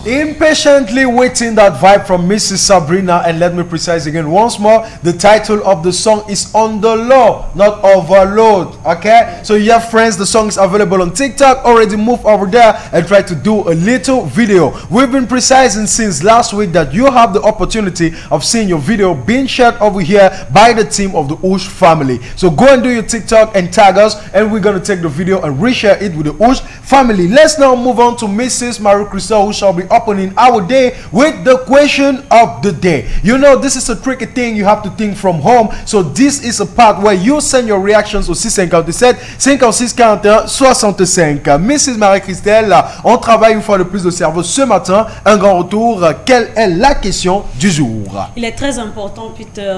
Impatiently waiting that vibe from Mrs. Sabrina, and let me precise again once more, the title of the song is On The Law, not Overload. Okay, so you have friends, the song is available on TikTok. Already move over there and try to do a little video. We've been precising since last week that you have the opportunity of seeing your video being shared over here by the team of the Ush family. So go and do your TikTok and tag us, and we're going to take the video and reshare it with the Ush family. Let's now move on to Mrs. Marie Christelle, who shall be opening our day with the question of the day. You know, this is a tricky thing. You have to think from home. So this is a part where you send your reactions au 657 56 41 65. Mrs. Marie Christelle, on travaille une fois de plus de cerveau ce matin. Un grand retour. Quelle est la question du jour? Il est très important, Peter,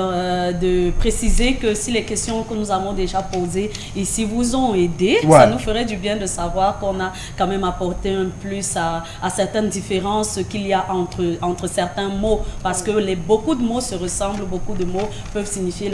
de préciser que si les questions que nous avons déjà posées ici vous ont aidé, ça nous ferait du bien de savoir qu'on a quand même apporté un plus à certaines différences qu'il y a entre certains mots, parce que beaucoup de mots se ressemblent, beaucoup de mots peuvent signifier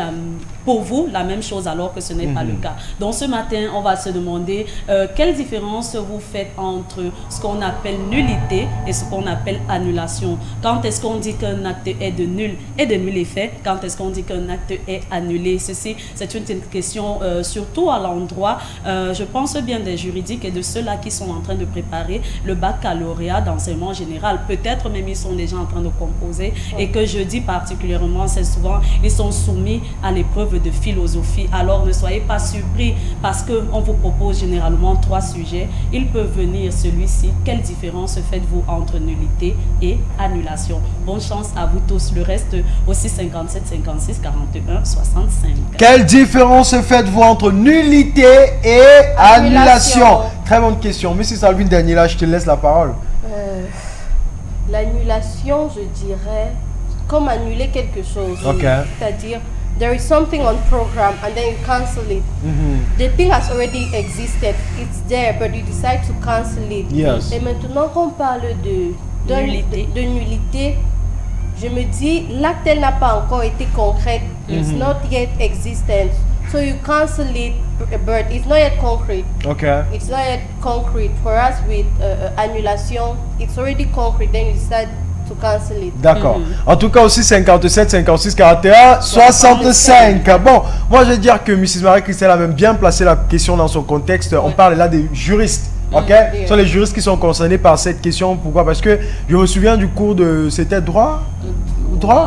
pour vous la même chose alors que ce n'est pas le cas. Donc ce matin, on va se demander quelle différence vous faites entre ce qu'on appelle nullité et ce qu'on appelle annulation. Quand est-ce qu'on dit qu'un acte est de nul effet? Quand est-ce qu'on dit qu'un acte est annulé? Ceci, c'est une question surtout à l'endroit, je pense bien des juridiques et de ceux-là qui sont en train de préparer le baccalauréat d'enseignement général. Peut-être même ils sont déjà en train de composer, et que je dis particulièrement, c'est souvent, ils sont soumis à l'épreuve de philosophie. Alors ne soyez pas surpris parce qu'on vous propose généralement 3 sujets. Il peut venir celui-ci. Quelle différence faites-vous entre nullité et annulation? Bonne chance à vous tous. Le reste aussi 57 56 41 65. Quelle différence faites-vous entre nullité et annulation? Très bonne question. Mrs. Alvin Daniela, je te laisse la parole. L'annulation, je dirais, comme annuler quelque chose. C'est-à-dire, there is something on program and then you cancel it. The thing has already existed. It's there, but you decide to cancel it. Yes. Et maintenant qu'on parle de nullité, je me dis, l'acte n'a pas encore été concret. It's not yet existent. So you cancel it, but it's not yet concrete. It's not yet concrete. For us with annulation, it's already concrete. Then you decide to cancel it. D'accord. En tout cas aussi 57 56 41 65. Bon, moi je vais dire que Mrs. Marie Christelle a même bien placé la question dans son contexte. On parle là des juristes. Ce sont les juristes qui sont concernés par cette question. Pourquoi? Parce que je me souviens du cours de, c'était droit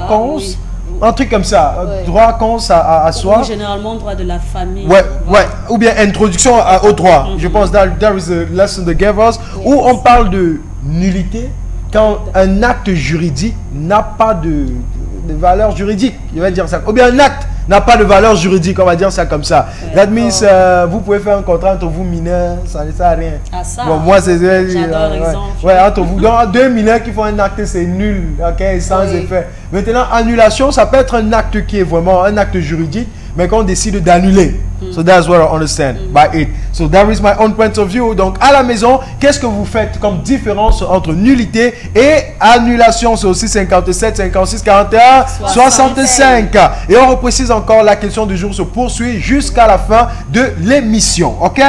cons, un truc comme ça, droit cons à soi. Ou généralement droit de la famille. Ou bien introduction au droit. Je pense that there is a lesson they gave us, où on parle de nullité quand un acte juridique n'a pas de valeur juridique. Je vais dire ça. Ou bien un acte n'a pas de valeur juridique, on va dire ça comme ça. That means, vous pouvez faire un contrat entre vous mineurs, ça ne sert à rien. Bon, moi, c'est... J'adore l'exemple. Entre vous. Donc, 2 mineurs qui font un acte, c'est nul, sans effet. Maintenant, annulation, ça peut être un acte qui est vraiment un acte juridique, mais qu'on décide d'annuler. So that's what I understand by it. So that is my own point of view. Donc, à la maison, qu'est-ce que vous faites comme différence entre nullité et annulation? C'est aussi 57 56 41 65. Et on reprécise encore, la question du jour se poursuit jusqu'à la fin de l'émission. OK?